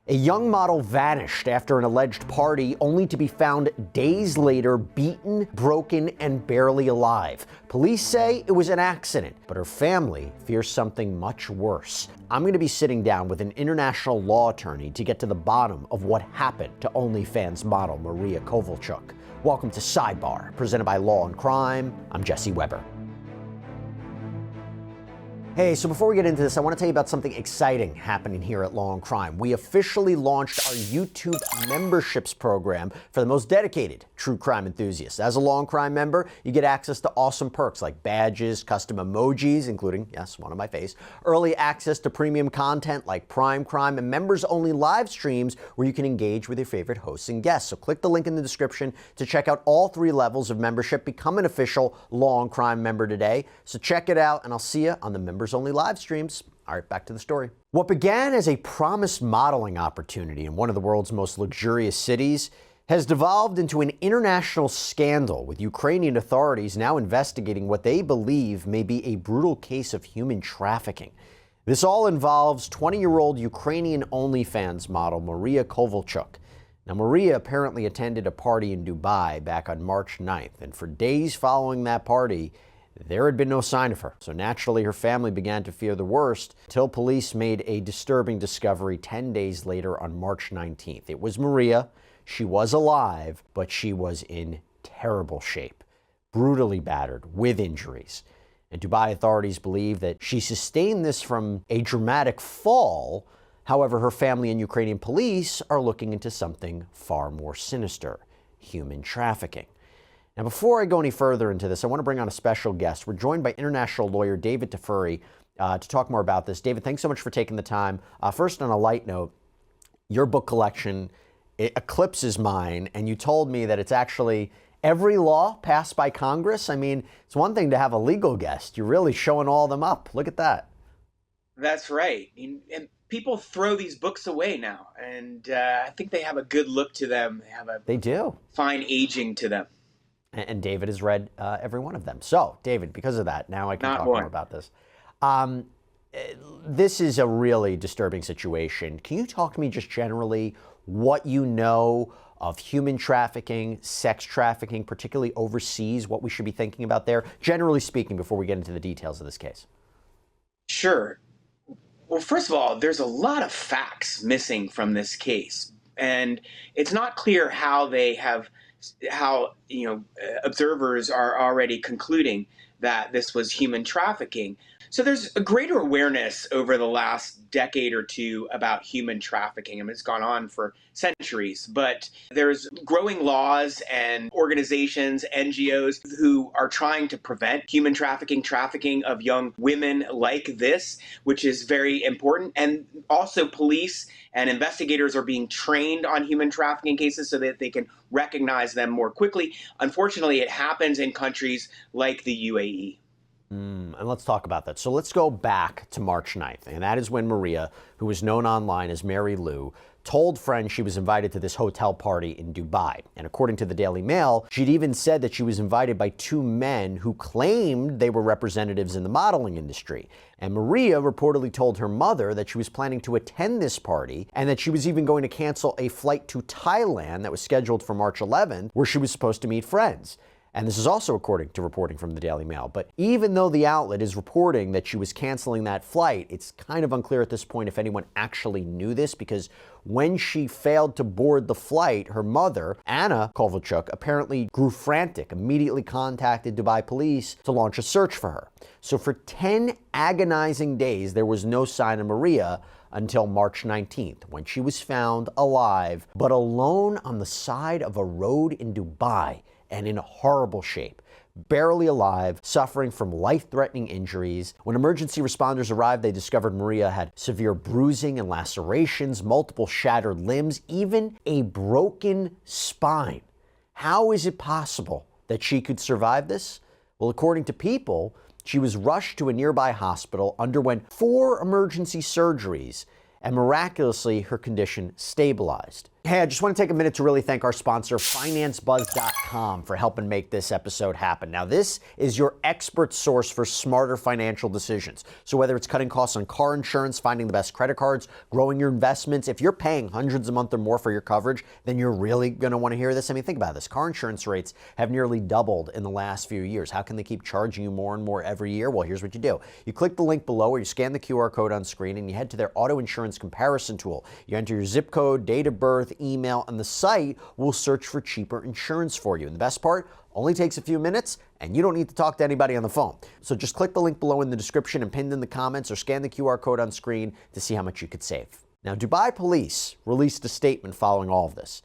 A young model vanished after an alleged party, only to be found days later beaten, broken, and barely alive. Police say it was an accident, but her family fears something much worse. I'm going to be sitting down with an international law attorney to get to the bottom of what happened to OnlyFans model Maria Kovalchuk. Welcome to Sidebar, presented by Law&Crime. I'm Jesse Weber. Hey, so before we get into this, I want to tell you about something exciting happening here at Law&Crime. We officially launched our YouTube memberships program for the most dedicated true crime enthusiasts. As a Law&Crime member, you get access to awesome perks like badges, custom emojis, including, yes, one on my face, early access to premium content like Prime Crime, and members-only live streams where you can engage with your favorite hosts and guests. So click the link in the description to check out all 3 levels of membership. Become an official Law&Crime member today. So check it out, and I'll see you on the members-only live streams. All right, back to the story. What began as a promised modeling opportunity in one of the world's most luxurious cities has devolved into an international scandal, with Ukrainian authorities now investigating what they believe may be a brutal case of human trafficking. This all involves 20-year-old Ukrainian OnlyFans model Maria Kovalchuk. Now, Maria apparently attended a party in Dubai back on March 9th, and for days following that party, there had been no sign of her. So naturally, her family began to fear the worst until police made a disturbing discovery 10 days later on March 19th. It was Maria. She was alive, but she was in terrible shape, brutally battered with injuries. And Dubai authorities believe that she sustained this from a dramatic fall. However, her family and Ukrainian police are looking into something far more sinister: human trafficking. Now, before I go any further into this, I want to bring on a special guest. We're joined by international lawyer David Tafuri to talk more about this. David, thanks so much for taking the time. First, on a light note, your book collection, it eclipses mine, and you told me that it's actually every law passed by Congress. I mean, it's one thing to have a legal guest. You're really showing all of them up. Look at that. That's right. And people throw these books away now, and I think they have a good look to them. They do. Fine aging to them. And David has read every one of them. So, David, because of that, now I can talk more about this. This is a really disturbing situation. Can you talk to me just generally what you know of human trafficking, sex trafficking, particularly overseas, what we should be thinking about there, generally speaking, before we get into the details of this case? Sure. Well, first of all, there's a lot of facts missing from this case. And it's not clear how observers are already concluding that this was human trafficking. So there's a greater awareness over the last decade or two about human trafficking. I mean, it's gone on for centuries, but there's growing laws and organizations, NGOs, who are trying to prevent human trafficking of young women like this, which is very important. And also police and investigators are being trained on human trafficking cases so that they can recognize them more quickly. Unfortunately, it happens in countries like the UAE. And let's talk about that. So let's go back to March 9th. And that is when Maria, who was known online as Mary Lou, told friends she was invited to this hotel party in Dubai. And according to the Daily Mail, she'd even said that she was invited by 2 men who claimed they were representatives in the modeling industry. And Maria reportedly told her mother that she was planning to attend this party and that she was even going to cancel a flight to Thailand that was scheduled for March 11th, where she was supposed to meet friends. And this is also according to reporting from the Daily Mail. But even though the outlet is reporting that she was canceling that flight, it's kind of unclear at this point if anyone actually knew this, because when she failed to board the flight, her mother, Anna Kovalchuk, apparently grew frantic, immediately contacted Dubai police to launch a search for her. So for 10 agonizing days, there was no sign of Maria until March 19th, when she was found alive, but alone on the side of a road in Dubai, and in horrible shape, barely alive, suffering from life-threatening injuries. When emergency responders arrived, they discovered Maria had severe bruising and lacerations, multiple shattered limbs, even a broken spine. How is it possible that she could survive this? Well, according to People, she was rushed to a nearby hospital, underwent 4 emergency surgeries, and miraculously her condition stabilized. Hey, I just want to take a minute to really thank our sponsor, FinanceBuzz.com, for helping make this episode happen. Now, this is your expert source for smarter financial decisions. So whether it's cutting costs on car insurance, finding the best credit cards, growing your investments, if you're paying hundreds a month or more for your coverage, then you're really going to want to hear this. I mean, think about this. Car insurance rates have nearly doubled in the last few years. How can they keep charging you more and more every year? Well, here's what you do. You click the link below, or you scan the QR code on screen, and you head to their auto insurance comparison tool. You enter your zip code, date of birth, email, and the site will search for cheaper insurance for you. And the best part, only takes a few minutes, and you don't need to talk to anybody on the phone. So just click the link below in the description and pinned in the comments, or scan the QR code on screen to see how much you could save. Now, Dubai police released a statement following all of this,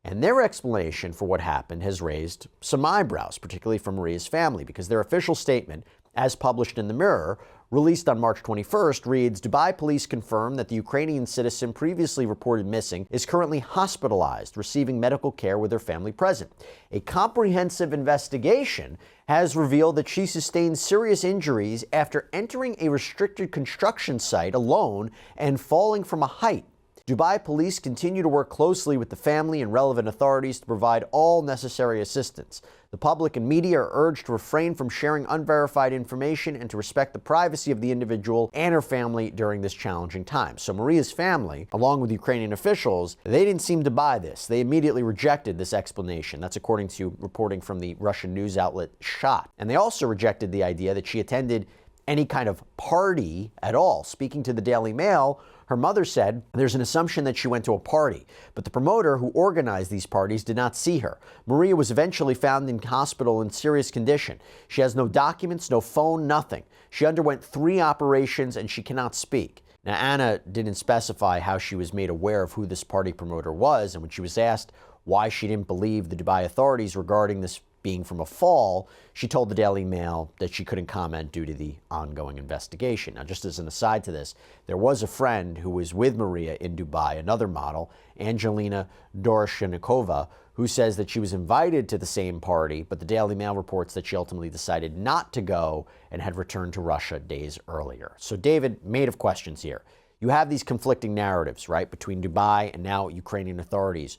and their explanation for what happened has raised some eyebrows, particularly from Maria's family, because their official statement, as published in the Mirror, released on March 21st, reads, Dubai police confirm that the Ukrainian citizen previously reported missing is currently hospitalized, receiving medical care with her family present. A comprehensive investigation has revealed that she sustained serious injuries after entering a restricted construction site alone and falling from a height. Dubai police continue to work closely with the family and relevant authorities to provide all necessary assistance. The public and media are urged to refrain from sharing unverified information and to respect the privacy of the individual and her family during this challenging time. So Maria's family, along with Ukrainian officials, they didn't seem to buy this. They immediately rejected this explanation. That's according to reporting from the Russian news outlet Shot. And they also rejected the idea that she attended any kind of party at all. Speaking to the Daily Mail, her mother said there's an assumption that she went to a party, but the promoter who organized these parties did not see her. Maria was eventually found in hospital in serious condition. She has no documents, no phone, nothing. She underwent 3 operations and she cannot speak. Now, Anna didn't specify how she was made aware of who this party promoter was, and when she was asked why she didn't believe the Dubai authorities regarding this being from a fall, she told the Daily Mail that she couldn't comment due to the ongoing investigation. Now, just as an aside to this, there was a friend who was with Maria in Dubai, another model, Angelina Doroshenikova, who says that she was invited to the same party, but the Daily Mail reports that she ultimately decided not to go and had returned to Russia days earlier. So, David, made of questions here. You have these conflicting narratives, right, between Dubai and now Ukrainian authorities.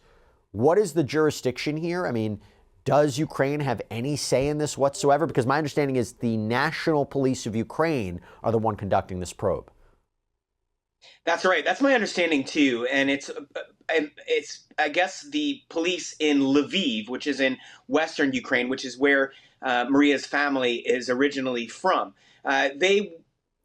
What is the jurisdiction here? I mean, does Ukraine have any say in this whatsoever? Because my understanding is the National Police of Ukraine are the one conducting this probe. That's right. That's my understanding too. And it's I guess the police in Lviv, which is in western Ukraine, which is where Maria's family is originally from.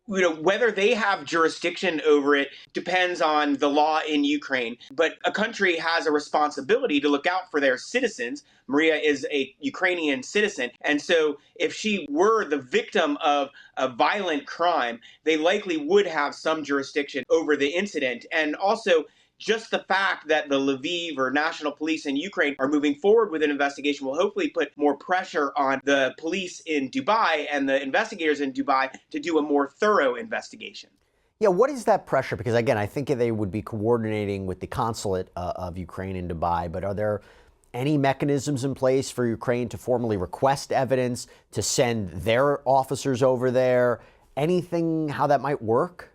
Whether they have jurisdiction over it depends on the law in Ukraine. But a country has a responsibility to look out for their citizens. Maria is a Ukrainian citizen. And so if she were the victim of a violent crime, they likely would have some jurisdiction over the incident. And also, just the fact that the Lviv or national police in Ukraine are moving forward with an investigation will hopefully put more pressure on the police in Dubai and the investigators in Dubai to do a more thorough investigation. Yeah, what is that pressure? Because again, I think they would be coordinating with the consulate of Ukraine in Dubai, but are there any mechanisms in place for Ukraine to formally request evidence, to send their officers over there? Anything, how that might work?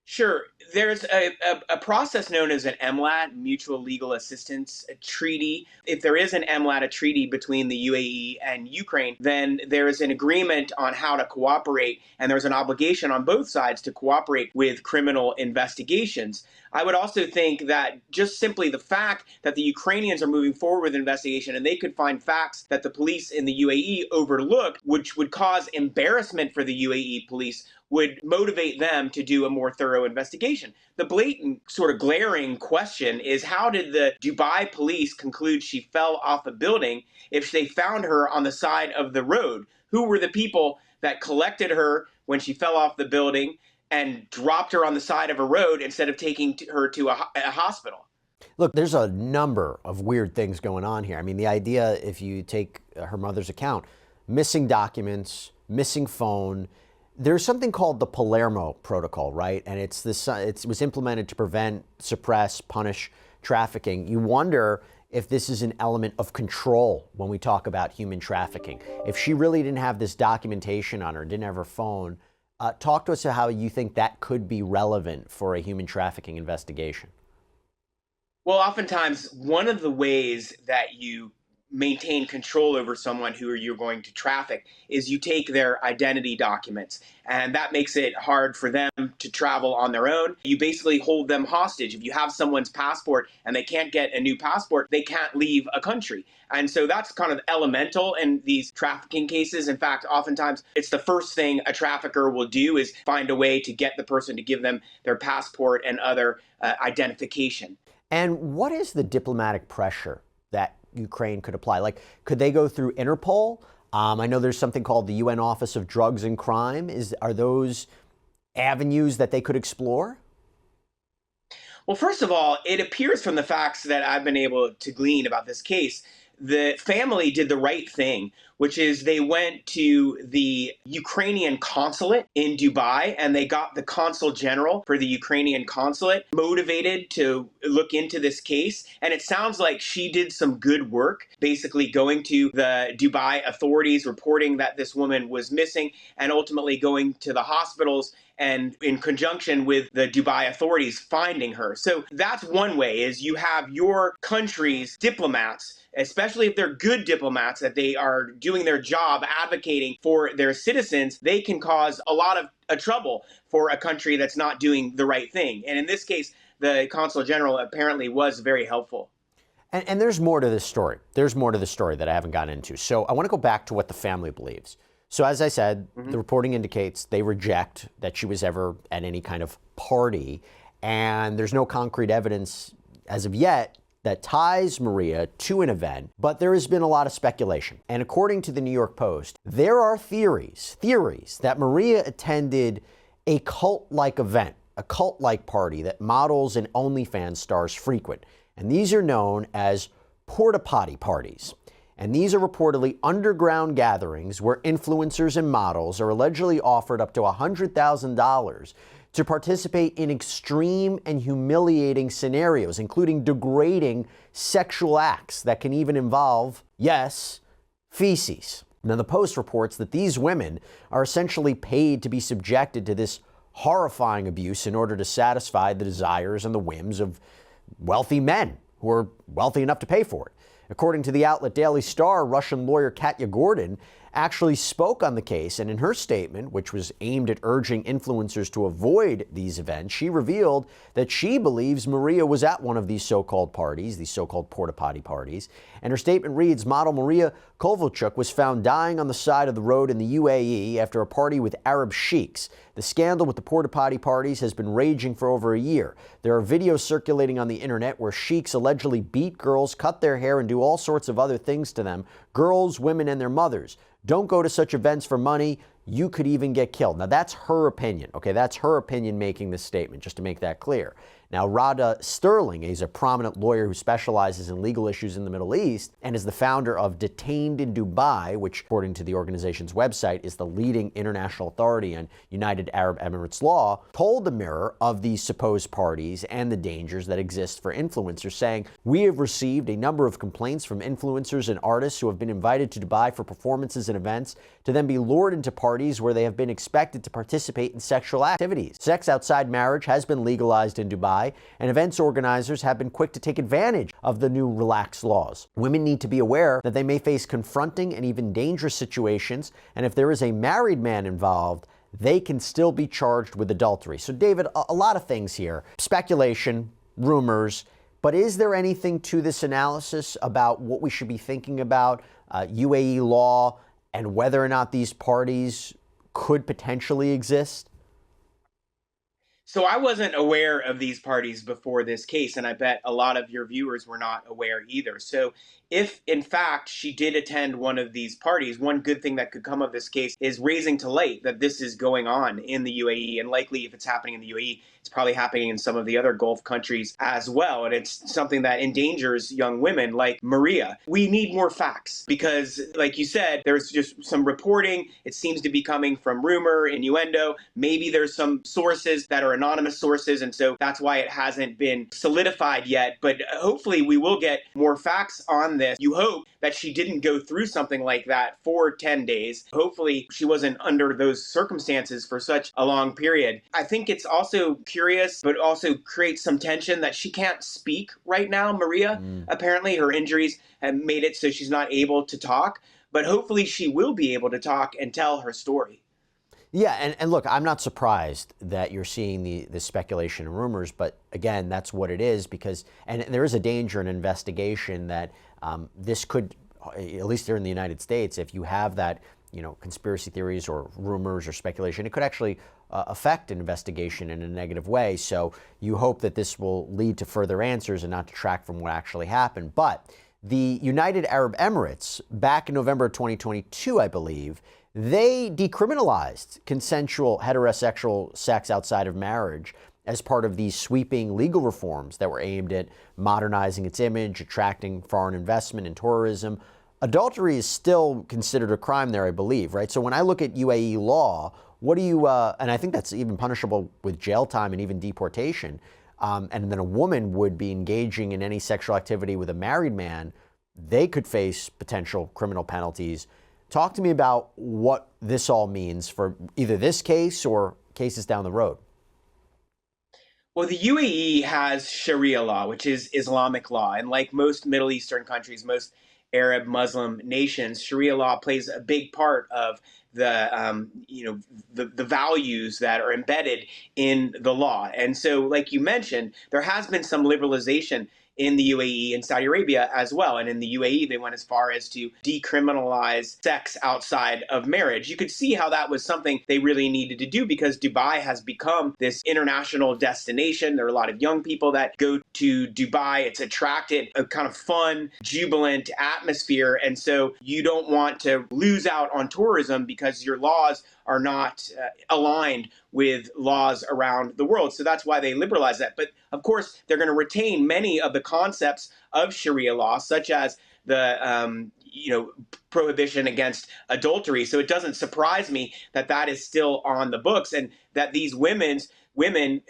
Sure. There's a process known as an MLAT, Mutual Legal Assistance Treaty. If there is an MLAT, a treaty between the UAE and Ukraine, then there is an agreement on how to cooperate, and there's an obligation on both sides to cooperate with criminal investigations. I would also think that just simply the fact that the Ukrainians are moving forward with an investigation and they could find facts that the police in the UAE overlooked, which would cause embarrassment for the UAE police, would motivate them to do a more thorough investigation. The blatant, sort of glaring question is, how did the Dubai police conclude she fell off a building if they found her on the side of the road? Who were the people that collected her when she fell off the building and dropped her on the side of a road instead of taking her to a hospital? Look, there's a number of weird things going on here. I mean, the idea, if you take her mother's account, missing documents, missing phone. There's something called the Palermo Protocol, right? And it was implemented to prevent, suppress, punish trafficking. You wonder if this is an element of control when we talk about human trafficking. If she really didn't have this documentation on her, didn't have her phone, talk to us about how you think that could be relevant for a human trafficking investigation. Well, oftentimes, one of the ways that you maintain control over someone who you're going to traffic is you take their identity documents. And that makes it hard for them to travel on their own. You basically hold them hostage. If you have someone's passport and they can't get a new passport, they can't leave a country. And so that's kind of elemental in these trafficking cases. In fact, oftentimes it's the first thing a trafficker will do is find a way to get the person to give them their passport and other identification. And what is the diplomatic pressure that Ukraine could apply? Like, could they go through Interpol? I know there's something called the UN Office of Drugs and Crime. Are those avenues that they could explore? Well, first of all, it appears from the facts that I've been able to glean about this case, the family did the right thing, which is they went to the Ukrainian consulate in Dubai and they got the consul general for the Ukrainian consulate motivated to look into this case. And it sounds like she did some good work, basically going to the Dubai authorities, reporting that this woman was missing, and ultimately going to the hospitals and in conjunction with the Dubai authorities finding her. So that's one way, is you have your country's diplomats, especially if they're good diplomats, that they are doing their job advocating for their citizens, they can cause a lot of trouble for a country that's not doing the right thing. And in this case, the consul general apparently was very helpful. And there's more to this story. There's more to the story that I haven't gotten into. So I want to go back to what the family believes. So as I said, the reporting indicates they reject that she was ever at any kind of party. And there's no concrete evidence as of yet that ties Maria to an event, but there has been a lot of speculation. And according to the New York Post, there are theories that Maria attended a cult-like event, a cult-like party that models and OnlyFans stars frequent. And these are known as porta potty parties. And these are reportedly underground gatherings where influencers and models are allegedly offered up to $100,000 to participate in extreme and humiliating scenarios, including degrading sexual acts that can even involve, yes, feces. Now, the Post reports that these women are essentially paid to be subjected to this horrifying abuse in order to satisfy the desires and the whims of wealthy men who are wealthy enough to pay for it. According to the outlet Daily Star, Russian lawyer Katya Gordon actually spoke on the case, and in her statement, which was aimed at urging influencers to avoid these events, she revealed that she believes Maria was at one of these so-called parties, these so-called porta potty parties. And her statement reads, model Maria Kovalchuk was found dying on the side of the road in the UAE after a party with Arab sheiks. The scandal with the porta potty parties has been raging for over a year. There are videos circulating on the internet where sheiks allegedly beat girls, cut their hair, and do all sorts of other things to them, girls, women, and their mothers. Don't go to such events for money. You could even get killed. Now, that's her opinion. Okay, that's her opinion making this statement, just to make that clear. Now, Rada Sterling is a prominent lawyer who specializes in legal issues in the Middle East and is the founder of Detained in Dubai, which, according to the organization's website, is the leading international authority on United Arab Emirates law, told the Mirror of these supposed parties and the dangers that exist for influencers, saying, "We have received a number of complaints from influencers and artists who have been invited to Dubai for performances and events to then be lured into parties where they have been expected to participate in sexual activities. Sex outside marriage has been legalized in Dubai, and events organizers have been quick to take advantage of the new relaxed laws. Women need to be aware that they may face confronting and even dangerous situations, and if there is a married man involved, they can still be charged with adultery." So, David, a lot of things here. Speculation, rumors, but is there anything to this analysis about what we should be thinking about UAE law and whether or not these parties could potentially exist? So I wasn't aware of these parties before this case, and I bet a lot of your viewers were not aware either. So if, in fact, she did attend one of these parties, one good thing that could come of this case is raising to light that this is going on in the UAE, and likely if it's happening in the UAE, it's probably happening in some of the other Gulf countries as well, and it's something that endangers young women like Maria. We need more facts because, like you said, there's just some reporting. It seems to be coming from rumor, innuendo. Maybe there's some sources that are anonymous sources, and so that's why it hasn't been solidified yet. But hopefully we will get more facts on this. You hope that she didn't go through something like that for 10 days. Hopefully she wasn't under those circumstances for such a long period. I think it's also curious, but also creates some tension that she can't speak right now. Maria, apparently her injuries have made it so she's not able to talk, but hopefully she will be able to talk and tell her story. Yeah, and look, I'm not surprised that you're seeing the speculation and rumors, but again, that's what it is because, and there is a danger in investigation that this could, at least here in the United States, if you have that, conspiracy theories or rumors or speculation, it could actually affect an investigation in a negative way. So you hope that this will lead to further answers and not detract from what actually happened. But the United Arab Emirates, back in November 2022, I believe, they decriminalized consensual heterosexual sex outside of marriage as part of these sweeping legal reforms that were aimed at modernizing its image, attracting foreign investment and tourism. Adultery is still considered a crime there, I believe, right? So when I look at UAE law, what do you, and I think that's even punishable with jail time and even deportation, and then a woman would be engaging in any sexual activity with a married man, they could face potential criminal penalties. Talk to me about what this all means for either this case or cases down the road. Well, the UAE has Sharia law, which is Islamic law. And like most Middle Eastern countries, most Arab Muslim nations, Sharia law plays a big part of the values that are embedded in the law. And so, like you mentioned, there has been some liberalization in the UAE and Saudi Arabia as well. And in the UAE, they went as far as to decriminalize sex outside of marriage. You could see how that was something they really needed to do because Dubai has become this international destination. There are a lot of young people that go to Dubai. It's attracted a kind of fun, jubilant atmosphere. And so you don't want to lose out on tourism because your laws are not aligned with laws around the world. So that's why they liberalize that. But of course, they're going to retain many of the concepts of Sharia law, such as the prohibition against adultery. So it doesn't surprise me that that is still on the books and that these women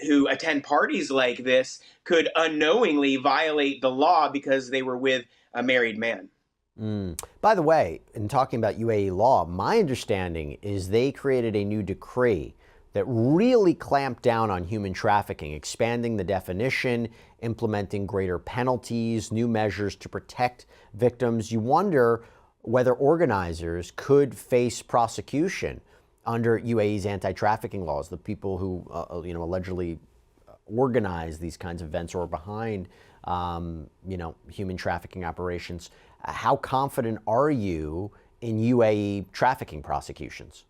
who attend parties like this could unknowingly violate the law because they were with a married man. By the way, in talking about UAE law, my understanding is they created a new decree that really clamped down on human trafficking, expanding the definition, implementing greater penalties, new measures to protect victims. You wonder whether organizers could face prosecution under UAE's anti-trafficking laws, the people who allegedly organize these kinds of events or are behind human trafficking operations. How confident are you in UAE trafficking prosecutions?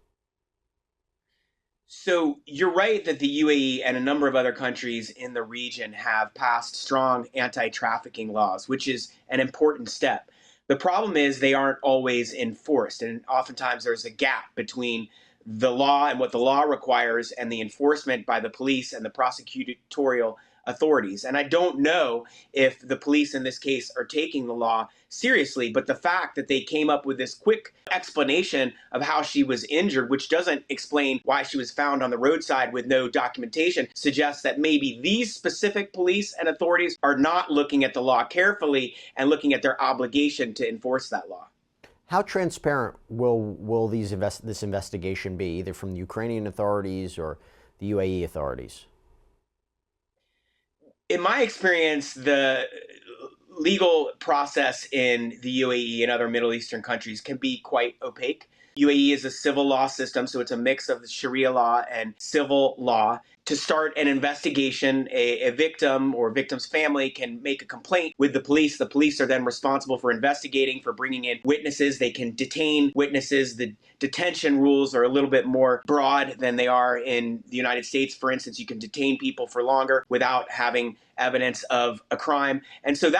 So you're right that the UAE and a number of other countries in the region have passed strong anti-trafficking laws, which is an important step. The problem is they aren't always enforced, and oftentimes there's a gap between the law and what the law requires and the enforcement by the police and the prosecutorial authorities. And I don't know if the police in this case are taking the law seriously, but the fact that they came up with this quick explanation of how she was injured, which doesn't explain why she was found on the roadside with no documentation, suggests that maybe these specific police and authorities are not looking at the law carefully and looking at their obligation to enforce that law. How transparent will this investigation be, either from the Ukrainian authorities or the UAE authorities? In my experience, the legal process in the UAE and other Middle Eastern countries can be quite opaque. UAE is a civil law system, so it's a mix of Sharia law and civil law. To start an investigation, a victim or victim's family can make a complaint with the police. The police are then responsible for investigating, for bringing in witnesses. They can detain witnesses. The detention rules are a little bit more broad than they are in the United States. For instance, you can detain people for longer without having evidence of a crime. And so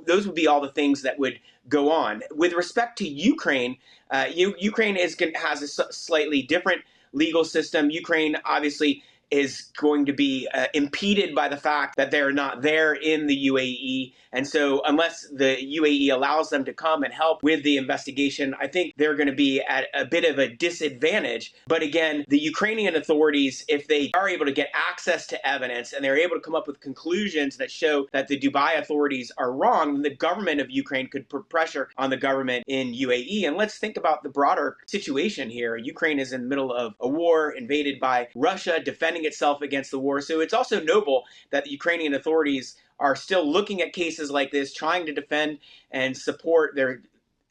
those would be all the things that would go on. With respect to Ukraine, Ukraine has a slightly different legal system. Ukraine obviously is going to be impeded by the fact that they're not there in the UAE. And so unless the UAE allows them to come and help with the investigation, I think they're going to be at a bit of a disadvantage. But again, the Ukrainian authorities, if they are able to get access to evidence and they're able to come up with conclusions that show that the Dubai authorities are wrong, then the government of Ukraine could put pressure on the government in UAE. And let's think about the broader situation here. Ukraine is in the middle of a war, invaded by Russia, defending defending itself against the war. So it's also noble that the Ukrainian authorities are still looking at cases like this, trying to defend and support their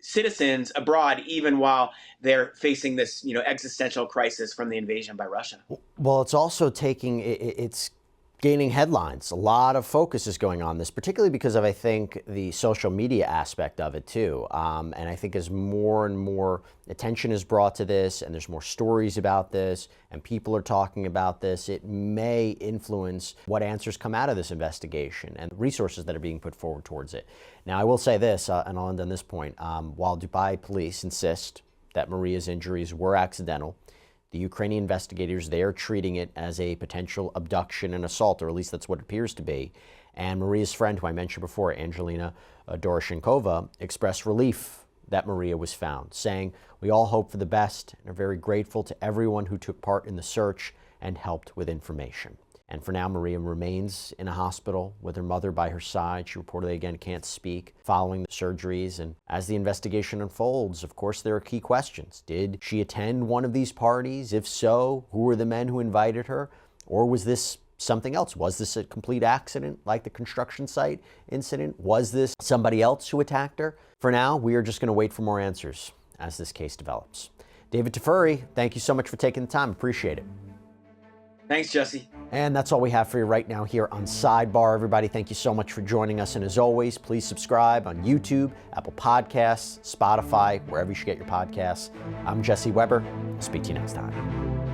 citizens abroad, even while they're facing this, existential crisis from the invasion by Russia. Well, it's also it's gaining headlines. A lot of focus is going on this, particularly because of, I think, the social media aspect of it too. And I think as more and more attention is brought to this, and there's more stories about this, and people are talking about this, it may influence what answers come out of this investigation and the resources that are being put forward towards it. Now, I will say this, and I'll end on this point. While Dubai police insist that Maria's injuries were accidental, the Ukrainian investigators, they are treating it as a potential abduction and assault, or at least that's what it appears to be. And Maria's friend, who I mentioned before, Angelina Doroshenkova, expressed relief that Maria was found, saying, "We all hope for the best and are very grateful to everyone who took part in the search and helped with information." And for now, Maria remains in a hospital with her mother by her side. She reportedly, again, can't speak following the surgeries. And as the investigation unfolds, of course, there are key questions. Did she attend one of these parties? If so, who were the men who invited her? Or was this something else? Was this a complete accident like the construction site incident? Was this somebody else who attacked her? For now, we are just going to wait for more answers as this case develops. David Tafuri, thank you so much for taking the time. Appreciate it. Thanks, Jesse. And that's all we have for you right now here on Sidebar. Everybody, thank you so much for joining us. And as always, please subscribe on YouTube, Apple Podcasts, Spotify, wherever you should get your podcasts. I'm Jesse Weber. I'll speak to you next time.